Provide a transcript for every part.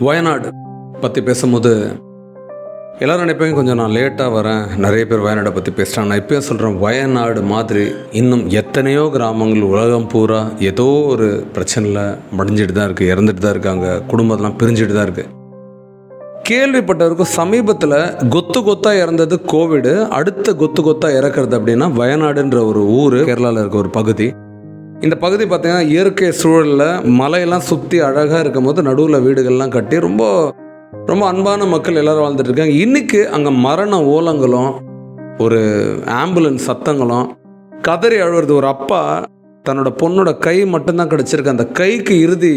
வயநாடு பற்றி பேசும்போது எல்லோரும் நினைப்பேன் கொஞ்சம் நான் லேட்டாக வரேன், நிறைய பேர் வயநாடை பற்றி பேசுகிறாங்க. நான் இப்போயும் சொல்கிறேன், வயநாடு மாதிரி இன்னும் எத்தனையோ கிராமங்கள் உலகம் பூரா ஏதோ ஒரு பிரச்சனையில் மடிஞ்சிட்டு தான் இருக்குது, இறந்துட்டு தான் இருக்காங்க, குடும்பத்தெலாம் பிரிஞ்சுட்டு தான் இருக்குது. கேள்விப்பட்டவருக்கும் சமீபத்தில் கொத்து கொத்தாக இறந்தது கோவிடு, அடுத்த கொத்து கொத்தாக இறக்குறது அப்படின்னா வயநாடுன்ற ஒரு ஊர், கேரளாவில் இருக்க ஒரு பகுதி. இந்த பகுதி பார்த்திங்கன்னா இயற்கை சூழலில் மலையெல்லாம் சுற்றி அழகாக இருக்கும் போது நடுவில் வீடுகள்லாம் கட்டி ரொம்ப ரொம்ப அன்பான மக்கள் எல்லோரும் வாழ்ந்துட்டு இருக்காங்க. இன்றைக்கி அங்கே மரண ஓலங்களும் ஒரு ஆம்புலன்ஸ் சத்தங்களும் கதறி அழுவுறது. ஒரு அப்பா தன்னோட பொண்ணோட கை மட்டும்தான் கிடச்சிருக்கு, அந்த கைக்கு இறுதி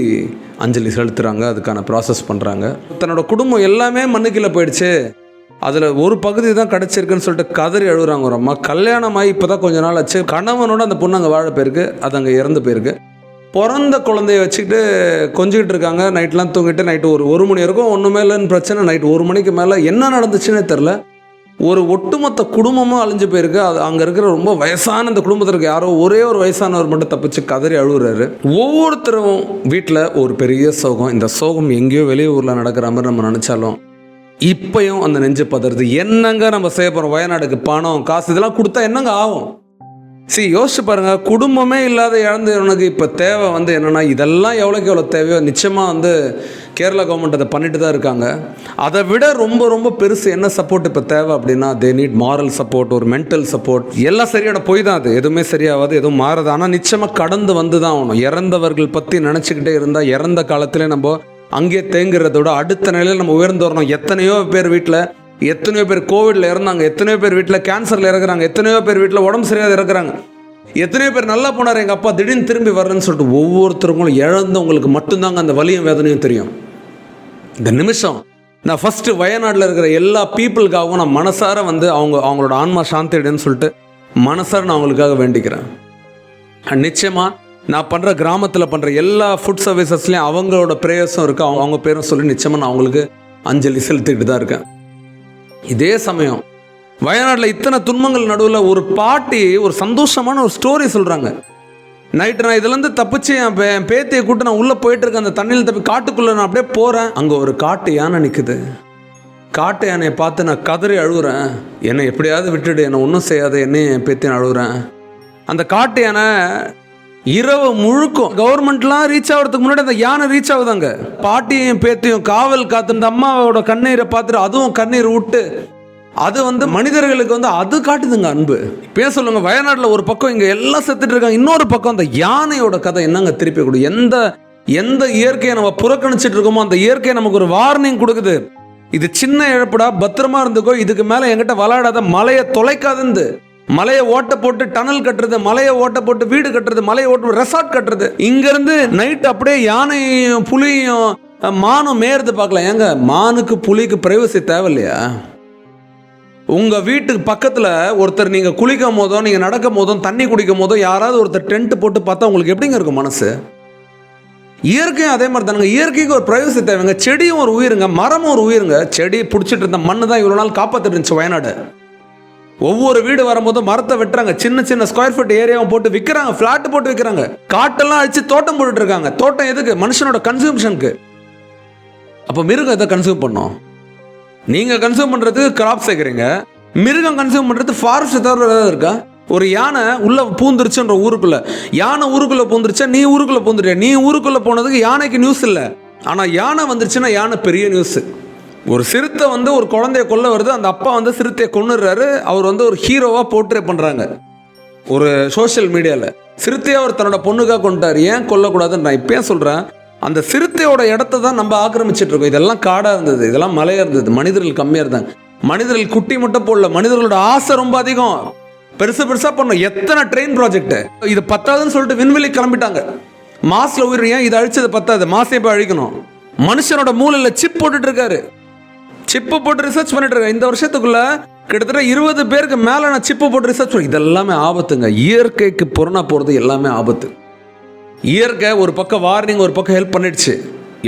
அஞ்சலி செலுத்துகிறாங்க, அதுக்கான ப்ராசஸ் பண்ணுறாங்க. தன்னோட குடும்பம் எல்லாமே மண்ணுக்கீழே போயிடுச்சு, அதில் ஒரு பகுதி தான் கிடச்சிருக்குன்னு சொல்லிட்டு கதறி அழுகுறாங்க. ஒரு அம்மா கல்யாணமாகி இப்போ தான் கொஞ்ச நாள் ஆச்சு, கணவனோட அந்த பொண்ணு அங்கே வாழ போயிருக்கு, அது அங்கே இறந்து போயிருக்கு. பிறந்த குழந்தைய வச்சுக்கிட்டு கொஞ்சிக்கிட்டு இருக்காங்க. நைட்லாம் தூங்கிட்டு நைட்டு ஒரு மணி வரைக்கும் ஒன்றுமே இல்லைன்னு பிரச்சனை. நைட்டு 1 மணிக்கு மேலே என்ன நடந்துச்சுன்னே தெரில. ஒரு ஒட்டுமொத்த குடும்பமும் அழிஞ்சு போயிருக்கு. அது அங்கே இருக்கிற ரொம்ப வயசான இந்த குடும்பத்திற்கு யாரோ ஒரே ஒரு வயசானவர் மட்டும் தப்பிச்சு கதறி அழுகுறாரு. ஒவ்வொருத்தரும் வீட்டில் ஒரு பெரிய சோகம். இந்த சோகம் எங்கேயோ வெளியே ஊரில் நடக்கிற மாதிரி நம்ம நினச்சாலும் இப்பயும் அந்த நெஞ்சு பதறது. என்னங்க நம்ம செய்ய போகிறோம்? வயநாடுக்கு பணம் காசு இதெல்லாம் கொடுத்தா என்னங்க ஆகும்? யோசிச்சு பாருங்க, குடும்பமே இல்லாத இழந்தவனுக்கு இப்போ தேவை என்னென்னா, இதெல்லாம் எவ்வளோக்கு எவ்வளோ தேவையோ நிச்சயமாக கேரளா கவர்மெண்ட் அதை பண்ணிட்டு தான் இருக்காங்க. அதை விட ரொம்ப ரொம்ப பெருசு என்ன சப்போர்ட் இப்போ தேவை அப்படின்னா, தே நீட் மாரல் சப்போர்ட், ஒரு மென்டல் சப்போர்ட். எல்லாம் சரியான போய் தான், அது எதுவுமே சரியாகாது, எதுவும் மாறுது. ஆனால் நிச்சயமாக கடந்து வந்து தான் ஆகணும். இறந்தவர்கள் பற்றி நினச்சிக்கிட்டே இருந்தால் இறந்த காலத்திலே நம்ம அங்கே தேங்குறதோட அடுத்த நிலையில் நம்ம உயர்ந்து வரணும். எத்தனையோ பேர் வீட்டில், எத்தனையோ பேர் கோவிடில் இறந்தாங்க, எத்தனையோ பேர் வீட்டில் கேன்சரில் இறக்குறாங்க, எத்தனையோ பேர் வீட்டில் உடம்பு சரியாக இறக்குறாங்க, எத்தனையோ பேர் நல்லா போனார் எங்கள் அப்பா திடீர்னு திரும்பி வரலன்னு சொல்லிட்டு. ஒவ்வொருத்தருங்களும் இழந்தவங்களுக்கு மட்டும்தாங்க அந்த வலியும் வேதனையும் தெரியும். இந்த நிமிஷம் நான் ஃபஸ்ட்டு வயநாட்டில் இருக்கிற எல்லா பீப்புளுக்காகவும் நான் மனசார அவங்களோட ஆன்மா சாந்தி அடைன்னு சொல்லிட்டு மனசார நான் அவங்களுக்காக வேண்டிக்கிறேன். நிச்சயமாக நான் பண்ணுற கிராமத்தில் பண்ணுற எல்லா ஃபுட் சர்வீசஸ்லேயும் அவங்களோட ப்ரேயர்ஸும் இருக்குது, அவங்க பேரும் சொல்லி நிச்சயமாக நான் அவங்களுக்கு அஞ்சலி செலுத்திக்கிட்டு தான் இருக்கேன். இதே சமயம் வயநாட்டில் இத்தனை துன்பங்கள் நடுவில் ஒரு பாட்டி ஒரு சந்தோஷமான ஒரு ஸ்டோரி சொல்கிறாங்க. நைட்டு நான் இதுலேருந்து தப்பிச்சு என் பேத்தியை கூட்டு நான் உள்ளே போயிட்டுருக்கேன், அந்த தண்ணியில் தப்பி காட்டுக்குள்ளே நான் அப்படியே போகிறேன். அங்கே ஒரு காட்டு யானை நிற்குது. காட்டு யானையை பார்த்து நான் கதறி அழுகுறேன், என்னை எப்படியாவது விட்டுடு, என்னை ஒன்றும் செய்யாது, என்னையும் என் பேத்தியை அழுகுறேன். அந்த காட்டு யானை இரவு முழுக்கும் கவர்மெண்ட்லாம் ரீச் ஆகிறதுக்கு முன்னாடி அந்த யானை ரீச் ஆகுதாங்க. பாட்டியும் பேத்தியும் காவல் காத்து இந்த அம்மாவோட கண்ணீரை பார்த்துட்டு அதுவும் கண்ணீர் விட்டு அது மனிதர்களுக்கு அது காட்டுதுங்க அன்பு. இப்போ சொல்லுங்க, வயநாட்டில் ஒரு பக்கம் இங்கே எல்லாம் செத்துட்டு இருக்காங்க, இன்னொரு பக்கம் அந்த யானையோட கதை என்னங்க திருப்பி கொடு. எந்த இயற்கையை நம்ம புறக்கணிச்சிட்டு இருக்கோமோ அந்த இயற்கையை நமக்கு ஒரு வார்னிங் கொடுக்குது. இது சின்ன இழப்புடா, பத்திரமா இருந்துக்கோ, இதுக்கு மேலே என்கிட்ட விளையாடாத, மலையை தொலைக்காதுந்து. மலையை ஓட்ட போட்டு டனல் கட்டுறது, மலையை ஓட்ட போட்டு வீடு கட்டுறது, மலையை ஓட்டு ரெசார்ட் கட்டுறது. இங்கிருந்து நைட் அப்படியே யானையும் புலியும் மானும் மேயறது பார்க்கலாம். ஏங்க, மானுக்கு புலிக்கு பிரைவசி தேவையில்லையா? உங்கள் வீட்டுக்கு பக்கத்தில் ஒருத்தர் நீங்கள் குளிக்கும் போதும் நீங்கள் நடக்கும் போதும் தண்ணி குடிக்கும் போதும் யாராவது ஒருத்தர் டென்ட் போட்டு பார்த்தா உங்களுக்கு எப்படிங்க இருக்கும் மனசு? இயற்கையும் அதே மாதிரி தானுங்க. இயற்கைக்கு ஒரு பிரைவசி தேவைங்க. செடியும் ஒரு உயிருங்க, மரமும் ஒரு உயிருங்க. செடி பிடிச்சிட்டு இருந்த மண்ணு தான் இவ்வளோ நாள் காப்பாற்றிட்டு இருந்துச்சு வயநாடு. ஒவ்வொரு வீடு வரும்போதும் மரத்தை வெட்டுறாங்க, சின்ன சின்ன ஸ்கொயர் ஃபீட் ஏரியாவை போட்டு விற்கிறாங்க, ஃப்ளாட் போட்டு விற்கிறாங்க, காட்டெல்லாம் அழிச்சு தோட்டம் போட்டுட்டு இருக்காங்க. தோட்டம் எதுக்கு? மனுஷனோட கன்சூம்ஷனுக்கு. அப்போ மிருகம் எதை கன்சியூம் பண்ணோம்? நீங்கள் கன்சியூம் பண்ணுறதுக்கு கிராப் சேர்க்குறீங்க, மிருகம் கன்சியூம் பண்ணுறது ஃபாரஸ்ட் தவிர ஏதாவது இருக்கா? ஒரு யானை உள்ளே பூந்துருச்சுன்ற ஊருக்குள்ளே, யானை ஊருக்குள்ளே பூந்துருச்சா நீ ஊருக்குள்ளே பூந்துட்டியா? நீ ஊருக்குள்ளே போனதுக்கு யானைக்கு நியூஸ் இல்லை, ஆனால் யானை வந்துருச்சுன்னா யானை பெரிய நியூஸு. ஒரு சிறுத்தை ஒரு குழந்தைய கொல்ல வருது, அந்த அப்பா சிறுத்தையை கொன்னுடுறாரு, அவர் ஒரு ஹீரோவாக போர்ட்ரே பண்ணுறாங்க ஒரு சோஷியல் மீடியாவில். சிறுத்தையாக அவர் தன்னோட பொண்ணுக்காக கொண்டுட்டார், ஏன் கொல்லக்கூடாதுன்னு நான் இப்போயே சொல்கிறேன். அந்த சிறுத்தையோட இடத்த தான் நம்ம ஆக்கிரமிச்சிட்டு இருக்கோம். இதெல்லாம் காடாக இருந்தது, இதெல்லாம் மலையாக இருந்தது, மனிதர்கள் கம்மியாக இருந்தாங்க. மனிதர்கள் குட்டி மட்டும் போடல, மனிதர்களோட ஆசை ரொம்ப அதிகம், பெருசாக பண்ணோம். எத்தனை ட்ரெயின் ப்ராஜெக்ட் இது பத்தாதுன்னு சொல்லிட்டு விண்வெளி கிளம்பிட்டாங்க. மாசில் உயிர், ஏன் இது அழிச்சது பத்தாது, மாசே போய் அழிக்கணும். மனுஷனோட மூளையில் சிப் போட்டுட்டு இருக்காரு, சிப்பு போட்டு ரிசர்ச் பண்ணிட்டு இருக்காரு. இந்த வருஷத்துக்குள்ள கிட்டத்தட்ட 20 பேருக்கு மேலே நான் சிப்பு போட்டு ரிசர்ச் பண்ணி. இதெல்லாமே ஆபத்துங்க. இயற்கைக்கு புறணா போகிறது எல்லாமே ஆபத்து. இயற்கை ஒரு பக்கம் வார்னிங், ஒரு பக்கம் ஹெல்ப் பண்ணிடுச்சு.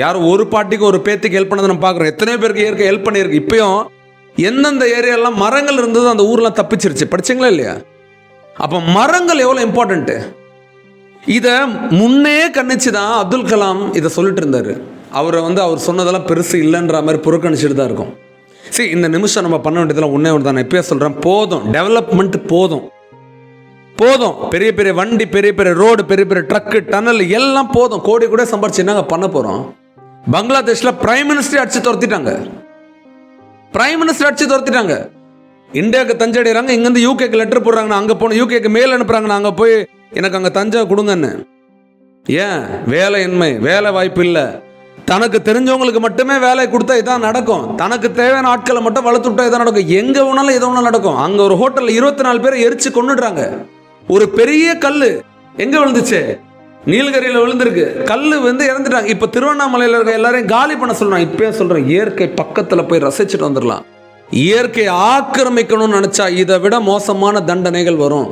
யாரும் ஒரு பாட்டிக்கு ஒரு பேத்திக்கு ஹெல்ப் பண்ணதை நம்ம பார்க்குறோம். எத்தனையோ பேருக்கு இயற்கை ஹெல்ப் பண்ணியிருக்கு. இப்பயும் எந்தெந்த ஏரியாலாம் மரங்கள் இருந்தது அந்த ஊர்லாம் தப்பிச்சிருச்சு. படிச்சிங்களா இல்லையா? அப்போ மரங்கள் எவ்வளோ இம்பார்ட்டண்ட்டு. இதை முன்னே கண்ணிச்சு தான் அப்துல் கலாம் இதை சொல்லிட்டு இருந்தார். அவர் சொன்னதெல்லாம் பெருசு இல்லைன்ற மாதிரி புறக்கணிச்சுட்டு தான் இருக்கும். சரி, இந்த நிமிஷம் நம்ம பண்ண வேண்டியதெல்லாம் ஒன்றே ஒன்று தான். நான் எப்பயே சொல்கிறேன், போதும் டெவலப்மெண்ட், போதும். பெரிய பெரிய வண்டி, பெரிய பெரிய ரோடு, பெரிய பெரிய ட்ரக்கு, டனல் எல்லாம் போதும். கோடி கூட சம்பாரிச்சு என்னங்க பண்ண போகிறோம்? பங்களாதேஷில் பிரைம் மினிஸ்டர் அடிச்சு துரத்திட்டாங்க. இந்தியாவுக்கு தஞ்சை அடைகிறாங்க, இங்கேருந்து யூகேக்கு லெட்டர் போடுறாங்கன்னா அங்கே போன யூகேக்கு மேல் அனுப்புகிறாங்கன்னா அங்கே போய் எனக்கு அங்கே தஞ்சை கொடுங்கன்னு. ஏன்? வேலையின்மை, வேலை வாய்ப்பு இல்லை. தனக்கு தெரிஞ்சவங்களுக்கு மட்டுமே வேலை கொடுத்தா இதான் நடக்கும். தனக்கு தேவையான ஆட்களை மட்டும் வளர்த்து விட்டா இதான் நடக்கும். எங்கே வேணாலும் எது வேணாலும் நடக்கும். அங்கே ஒரு ஹோட்டலில் 24 பேரை எரிச்சு கொண்டுடுறாங்க. ஒரு பெரிய கல் எங்கே விழுந்துச்சு? நீலகிரியில் விழுந்திருக்கு. கல் வந்து இறந்துட்டாங்க. இப்போ திருவண்ணாமலையில் இருக்க எல்லாரையும் காலி பண்ண சொல்கிறாங்க. இப்பயே சொல்கிறேன், இயற்கை பக்கத்தில் போய் ரசிச்சுட்டு வந்துடலாம். இயற்கை ஆக்கிரமிக்கணும்னு நினச்சா இதை விட மோசமான தண்டனைகள் வரும்.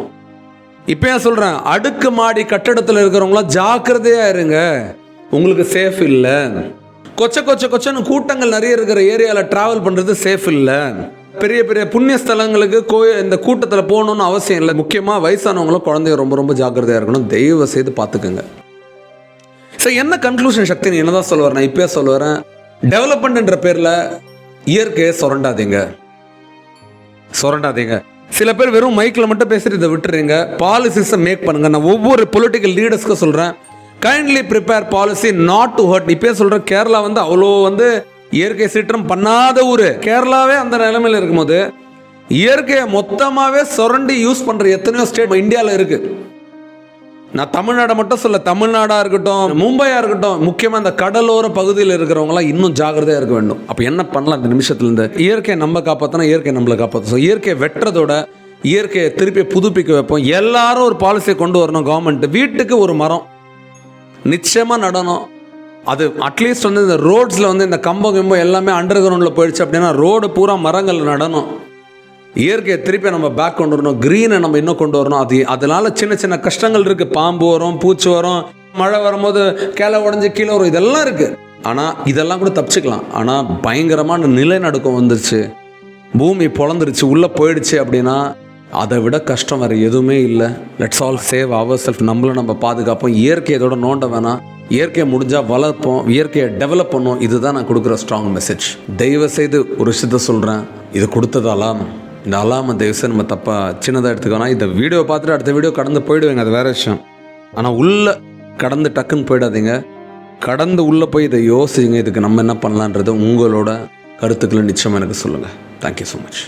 இப்பயே சொல்கிறேன், அடுக்குமாடி கட்டடத்தில் இருக்கிறவங்களாம் ஜாக்கிரதையாக இருங்க. உங்களுக்கு சேஃப் இல்லை. கொச்சன்னு கூட்டங்கள் நிறைய இருக்கிற ஏரியாவில் ட்ராவல் பண்ணுறது சேஃப் இல்லை. பெரிய பெரிய புண்ணிய ஸ்தலங்களுக்கு இந்த கூட்டத்தில் போகணுன்னு அவசியம் இல்லை. முக்கியமாக வயசானவங்களும் குழந்தைய ரொம்ப ரொம்ப ஜாக்கிரதையாக இருக்கணும். தயவு செய்து பார்த்துக்குங்க. சரி, என்ன கன்க்ளூஷன் சக்தி என்ன தான் சொல்ல வரேன்? நான் இப்போயே சொல்ல வரேன், டெவலப்மெண்ட்ன்ற பேரில் இயற்கையை சுரண்டாதீங்க. சில பேர் வெறும் மைக்கில் மட்டும் பேசிட்டு இதை விட்டுறீங்க. பாலிசிஸை மேக் பண்ணுங்க. நான் ஒவ்வொரு பொலிட்டிக்கல் லீடர்ஸ்க்கும் சொல்கிறேன், kindly prepare policy not to hurt. இப்போயே சொல்கிறேன், கேரளா வந்து அவ்வளோ வந்து இயற்கை சீற்றம் பண்ணாத ஊர். கேரளாவே அந்த நிலைமையில் இருக்கும்போது இயற்கையை மொத்தமாகவே சுரண்டி யூஸ் பண்ணுற எத்தனையோ ஸ்டேட் இந்தியாவில் இருக்குது. நான் தமிழ்நாடை மட்டும் சொல்ல, தமிழ்நாடாக இருக்கட்டும், மும்பையாக இருக்கட்டும், முக்கியமாக இந்த கடலோர பகுதியில் இருக்கிறவங்களாம் இன்னும் ஜாக்கிரதையாக இருக்க வேண்டும். அப்போ என்ன பண்ணலாம்? இந்த நிமிஷத்துலேருந்து இயற்கையை நம்ம காப்பாற்றினா இயற்கை நம்மளை காப்பாற்றும். இயற்கையை வெட்டுறதோட இயற்கையை திருப்பி புதுப்பிக்க வைப்போம். எல்லாரும் ஒரு பாலிசியை கொண்டு வரணும். கவர்மெண்ட் வீட்டுக்கு ஒரு மரம் நிச்சயமாக நடணும். அது அட்லீஸ்ட் வந்து இந்த ரோட்ஸில் வந்து இந்த கம்பம் எல்லாமே அண்டர் கிரவுண்டில் போயிடுச்சு அப்படின்னா ரோடு பூரா மரங்கள் நடணும். இயற்கையை திருப்பி நம்ம பேக் கொண்டு வரணும். க்ரீனை நம்ம இன்னும் கொண்டு வரணும். அதனால சின்ன சின்ன கஷ்டங்கள் இருக்குது. பாம்பு வரும், பூச்சி வரும், மழை வரும்போது கிளை உடஞ்சி கீழே வரும், இதெல்லாம் இருக்குது. ஆனால் இதெல்லாம் கூட தப்பிச்சுக்கலாம். ஆனால் பயங்கரமான நிலநடுக்கம் வந்துருச்சு, பூமி பொழந்துருச்சு, உள்ளே போயிடுச்சு அப்படின்னா அதை விட கஷ்டம் வேறு எதுவுமே இல்லை. Let's all save our self. நம்மளை நம்ம பாதுகாப்போம். இயற்கையை இதோட நோண்ட வேணாம். இயற்கையை முடிஞ்சால் வளர்ப்போம், இயற்கையை டெவலப் பண்ணும். இதுதான் நான் கொடுக்குற ஸ்ட்ராங் மெசேஜ். தயவு செய்து ஒரு விஷயத்த சொல்கிறேன், இது கொடுத்தது அலாம். இந்த அலாமை தயவுசெய்து நம்ம தப்பாக சின்னதாக எடுத்துக்கோனா. இந்த வீடியோ பார்த்துட்டு அடுத்த வீடியோ கடந்து போயிடுவேங்க, அது வேறு விஷயம். ஆனால் உள்ளே கடந்து டக்குன்னு போயிடாதீங்க. கடந்து உள்ளே போய் இதை யோசிங்க, இதுக்கு நம்ம என்ன பண்ணலான்றது உங்களோட கருத்துக்களை நிச்சயமாக எனக்கு சொல்லுங்கள். Thank you so much.